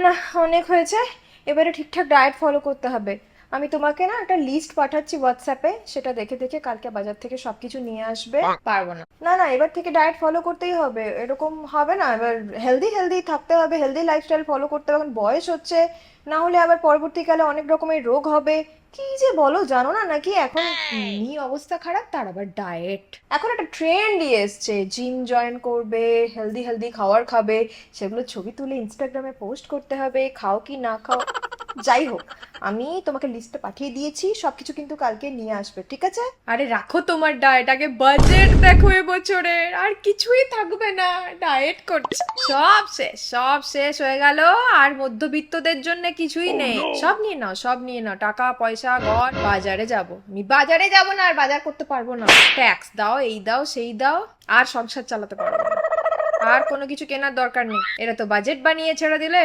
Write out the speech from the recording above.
না, অনেক হয়েছে। এবারে ঠিকঠাক ডায়েট ফলো করতে হবে। আমি তোমাকে না একটা লিস্ট পাঠাচ্ছি হোয়াটসঅ্যাপে, সেটা দেখে দেখে কালকে বাজার থেকে সবকিছু নিয়ে আসবে। পারবো না, না না, এবার থেকে ডায়েট ফলো করতেই হবে, এরকম হবে না। এবার হেলদি হেলদি থাকতে হবে, হেলদি লাইফস্টাইল ফলো করতে হবে, এখন বয়স হচ্ছে। না হলে আবার পরবর্তীকালে অনেক রকমের রোগ হবে। কি যে বলো, জানো না নাকি এখন এমনি অবস্থা খারাপ, তার আবার ডায়েট। এখন একটা ট্রেন্ডই এসছে, জিম জয়েন করবে, হেলদি হেলদি খাবার খাবে, সেগুলো ছবি তুলে ইনস্টাগ্রামে পোস্ট করতে হবে, খাও কি না খাও। যাই হোক, আমি তোমাকে লিস্টটা পাঠিয়ে দিয়েছি, সবকিছু কিন্তু কালকে নিয়ে আসবে, ঠিক আছে? আরে রাখো তোমার ডায়েট, আগে বাজেট দেখো এবছরের, আর কিছুই থাকবে না। ডায়েট করছে, সব শেষ, সব শেষ হয়ে গেল। আর মধ্যবিত্তদের জন্য কিছুই নেই। সব নিয়ে নাও, সব নিয়ে নাও, টাকা পয়সা ঘর। বাজারে যাব, আমি বাজারে যাব না, আর বাজার করতে পারবো না। ট্যাক্স দাও, এই দাও সেই দাও, আর সংসার চালাতে পারবো না। আর কোনো কিছু কেনার দরকার নেই, এরা তো বাজেট বানিয়ে ছেড়ে দিলে।